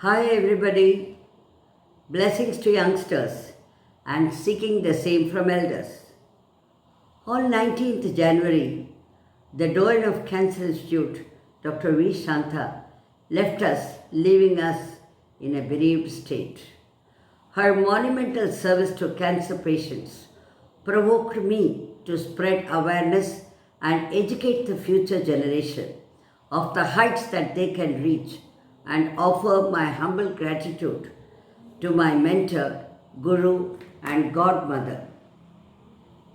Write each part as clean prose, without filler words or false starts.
Hi everybody, blessings to youngsters and seeking the same from elders. On 19th January, the Doyen of Cancer Institute, Dr.V.Shantha, left us, leaving us in a bereaved state. Her monumental service to cancer patients provoked me to spread awareness and educate the future generation of the heights that they can reach and offer my humble gratitude to my mentor, guru, and godmother.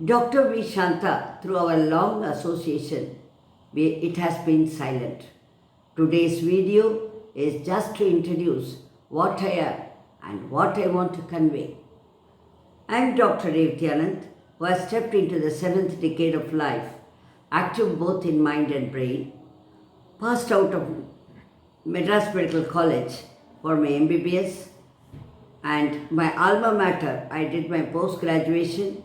Dr. V. Shantha, through our long association, it has been silent. Today's video is just to introduce what I am and what I want to convey. I am Dr.Revathy Ananth, who has stepped into the 7th decade of life, active both in mind and brain, passed out of Madras Medical College for my MBBS, and my alma mater, I did my post-graduation,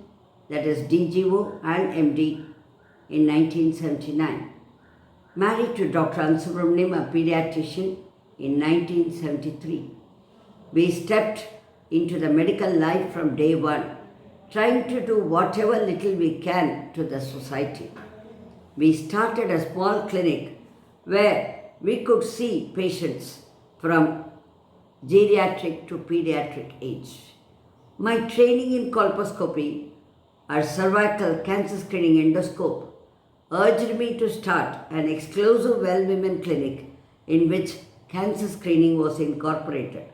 that is DGO and MD in 1979. Married to Dr. Ansubramaniam, a pediatrician, in 1973. We stepped into the medical life from day one, trying to do whatever little we can to the society. We started a small clinic where we could see patients from geriatric to pediatric age. My training in colposcopy, or cervical cancer screening endoscope, urged me to start an exclusive well-women clinic in which cancer screening was incorporated.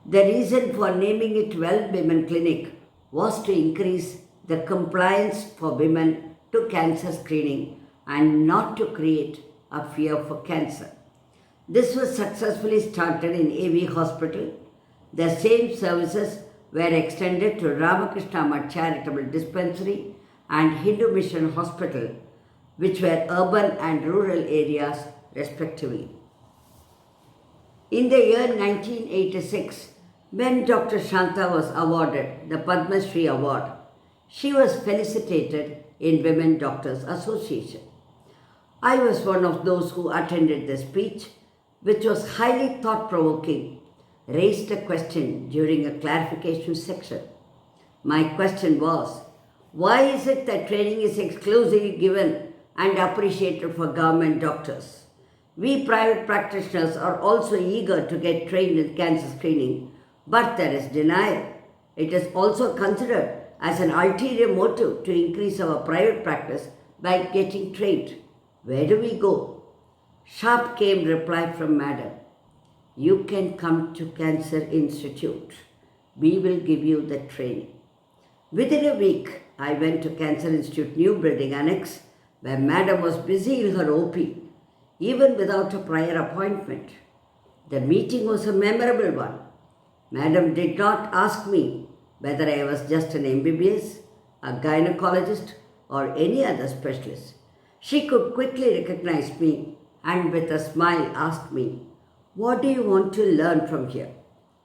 The reason for naming it Well-Women Clinic was to increase the compliance for women to cancer screening and not to create a fear for cancer. This was successfully started in AV Hospital. The same services were extended to Ramakrishna Math Charitable Dispensary and Hindu Mission Hospital, which were urban and rural areas respectively. In the year 1986, when Dr. Shantha was awarded the Padma Shri Award, she was felicitated in Women Doctors Association. I was one of those who attended the speech, which was highly thought-provoking, raised a question during a clarification section. My question was, why is it that training is exclusively given and appreciated for government doctors? We private practitioners are also eager to get trained in cancer screening, but there is denial. It is also considered as an ulterior motive to increase our private practice by getting trained. Where do we go? Sharp came reply from Madam. You can come to Cancer Institute. We will give you the training. Within a week, I went to Cancer Institute New Building Annex, where Madam was busy in her OP, even without a prior appointment. The meeting was a memorable one. Madam did not ask me whether I was just an MBBS, a gynecologist, or any other specialist. She could quickly recognize me and with a smile asked me, what do you want to learn from here?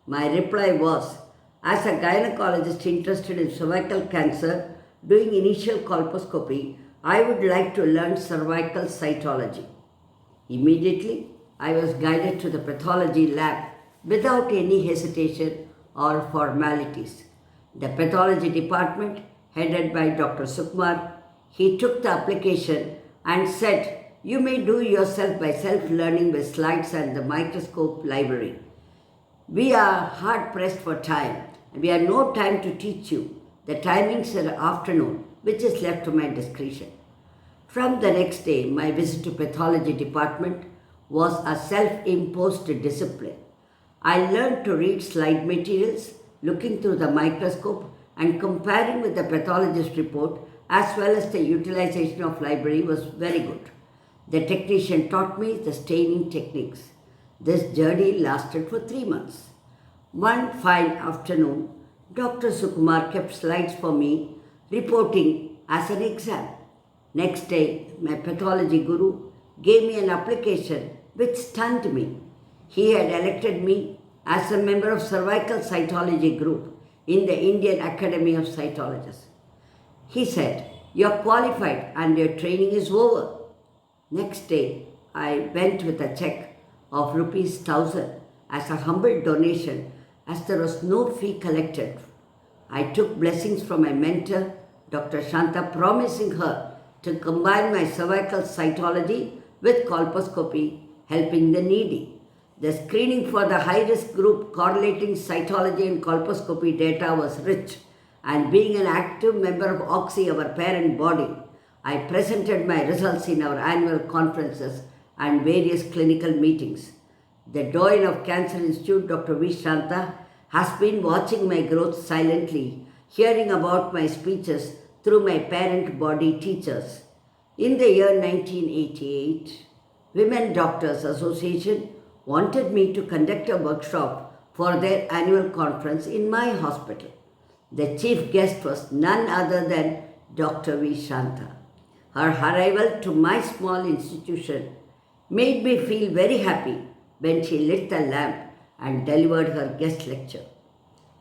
My reply was, as a gynecologist interested in cervical cancer, doing initial colposcopy, I would like to learn cervical cytology. Immediately, I was guided to the pathology lab without any hesitation or formalities. The pathology department, headed by Dr. Sukumar, he took the application and said, you may do yourself by self-learning with slides and the microscope library. We are hard pressed for time and we have no time to teach you. The timings are afternoon, which is left to my discretion. From the next day, my visit to pathology department was a self-imposed discipline. I learned to read slide materials, looking through the microscope and comparing with the pathologist report, as well as the utilization of library was very good. The technician taught me the staining techniques. This journey lasted for 3 months. One fine afternoon, Dr. Sukumar kept slides for me, reporting as an exam. Next day, my pathology guru gave me an application which stunned me. He had elected me as a member of cervical cytology group in the Indian Academy of Cytologists. He said, you are qualified and your training is over. Next day, I went with a check of rupees 1,000 as a humble donation as there was no fee collected. I took blessings from my mentor, Dr. Shantha, promising her to combine my cervical cytology with colposcopy, helping the needy. The screening for the high-risk group correlating cytology and colposcopy data was rich, and being an active member of OXY, our parent body, I presented my results in our annual conferences and various clinical meetings. The Doyen of Cancer Institute, Dr.V.Shantha, has been watching my growth silently, hearing about my speeches through my parent body teachers. In the year 1988, Women Doctors Association wanted me to conduct a workshop for their annual conference in my hospital. The chief guest was none other than Dr. V. Shantha. Her arrival to my small institution made me feel very happy when she lit the lamp and delivered her guest lecture.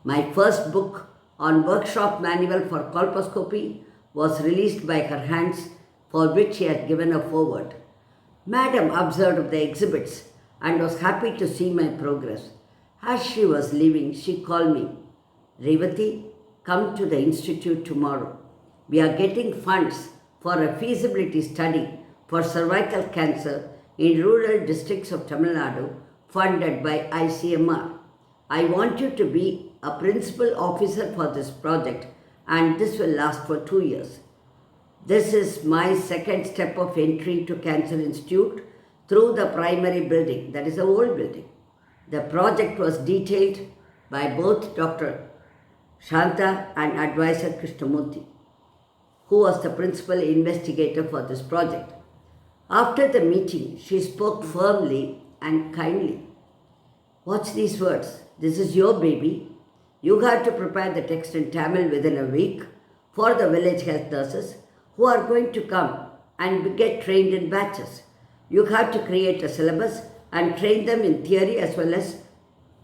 My first book on workshop manual for colposcopy was released by her hands, for which she had given a foreword. Madam observed the exhibits and was happy to see my progress. As she was leaving, she called me, "Revathy, come to the institute tomorrow. We are getting funds for a feasibility study for cervical cancer in rural districts of Tamil Nadu, funded by ICMR. I want you to be a principal officer for this project, and this will last for 2 years. This is my second step of entry to Cancer Institute through the primary building, that is the old building. The project was detailed by both Dr. Shantha and advisor Krishnamurthy, who was the principal investigator for this project. After the meeting, she spoke firmly and kindly. Watch these words. This is your baby. You have to prepare the text in Tamil within a week for the village health nurses who are going to come and get trained in batches. You have to create a syllabus and train them in theory as well as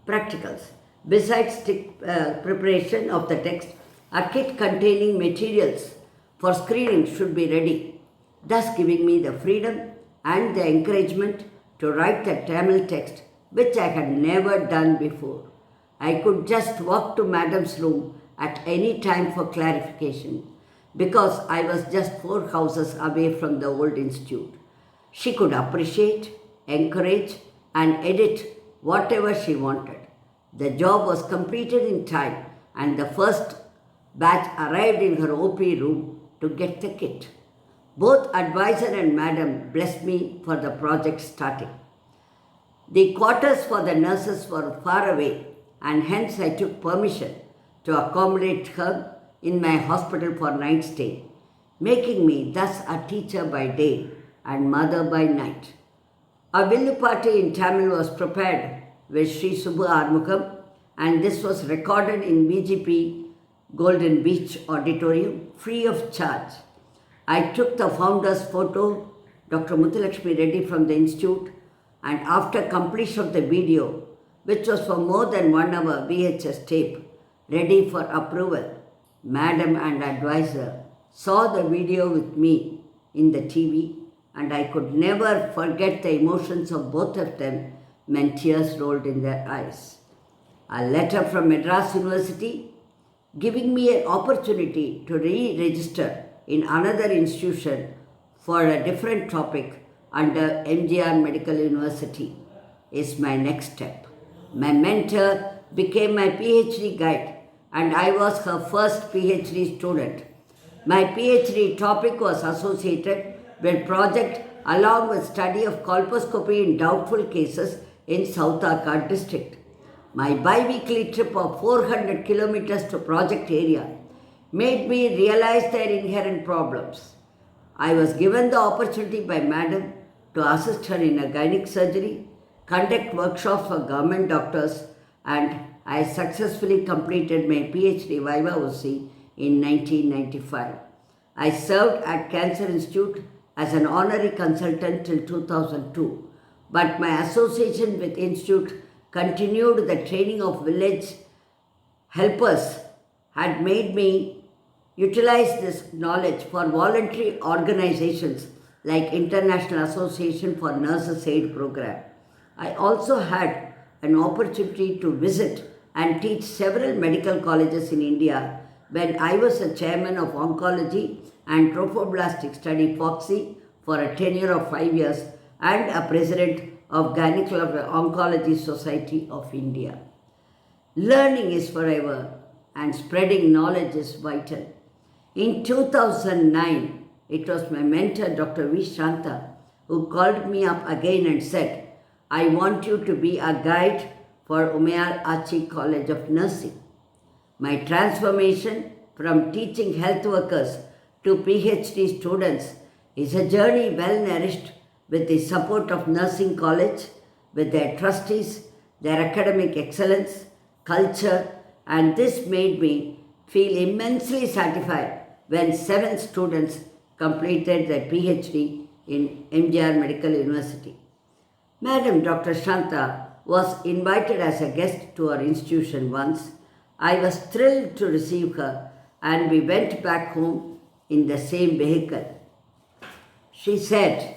practicals. Besides preparation of the text, a kit containing materials for screening should be ready, thus giving me the freedom and the encouragement to write the Tamil text, which I had never done before. I could just walk to Madam's room at any time for clarification, because I was just 4 houses away from the old institute. She could appreciate, encourage, and edit whatever she wanted. The job was completed in time, and the first batch arrived in her OP room to get the kit. Both advisor and madam blessed me for the project starting. The quarters for the nurses were far away, and hence I took permission to accommodate her in my hospital for night stay, making me thus a teacher by day and mother by night. A Villu party in Tamil was prepared with Sri Subbu Armugam, and this was recorded in VGP Golden Beach Auditorium free of charge. I took the founder's photo, Dr. Muthulakshmi Reddy from the institute, and after completion of the video, which was for more than 1 hour VHS tape, ready for approval, Madam and advisor saw the video with me in the TV, and I could never forget the emotions of both of them when tears rolled in their eyes. A letter from Madras University giving me an opportunity to re-register in another institution for a different topic under MGR Medical University is my next step. My mentor became my PhD guide, and I was her first PhD student. My PhD topic was associated with project along with study of colposcopy in doubtful cases in South Arcot district. My bi-weekly trip of 400 kilometers to project area made me realize their inherent problems. I was given the opportunity by Madam to assist her in a gynec surgery, conduct workshops for government doctors, and I successfully completed my PhD Viva OC in 1995. I served at Cancer Institute as an honorary consultant till 2002, but my association with Institute continued the training of village helpers had made me utilize this knowledge for voluntary organizations like International Association for Nurses Aid Program. I also had an opportunity to visit and teach several medical colleges in India when I was a chairman of oncology and trophoblastic study FOXY for a tenure of 5 years and a president of Gynaecologist Oncology Society of India. Learning is forever and spreading knowledge is vital. In 2009, it was my mentor Dr.V.Shantha who called me up again and said, I want you to be a guide for Umayar Achi College of Nursing. My transformation from teaching health workers to PhD students is a journey well nourished with the support of Nursing College, with their trustees, their academic excellence, culture, and this made me feel immensely satisfied when 7 students completed their PhD in MGR Medical University. Madam Dr. Shantha was invited as a guest to our institution once. I was thrilled to receive her and we went back home in the same vehicle. She said,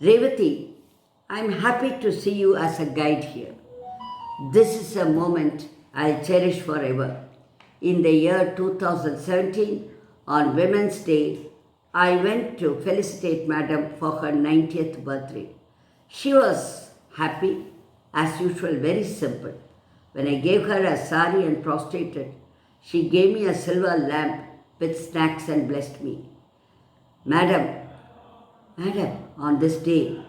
Revathy, I am happy to see you as a guide here. This is a moment I'll cherish forever. In the year 2017, on Women's Day, I went to felicitate Madam for her 90th birthday. She was happy, as usual, very simple. When I gave her a sari and prostrated, she gave me a silver lamp with snacks and blessed me. Madam, on this day,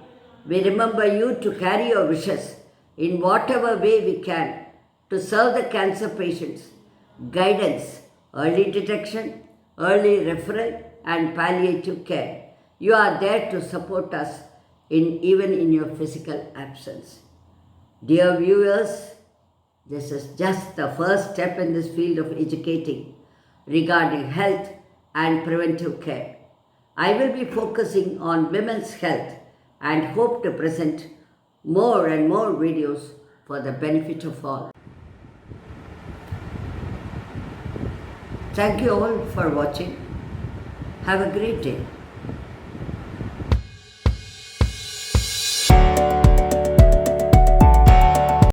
we remember you to carry your wishes in whatever way we can to serve the cancer patients, guidance, early detection, early referral, and palliative care. You are there to support us even in your physical absence. Dear viewers, this is just the first step in this field of educating regarding health and preventive care. I will be focusing on women's health and hope to present more and more videos for the benefit of all. Thank you all for watching. Have a great day.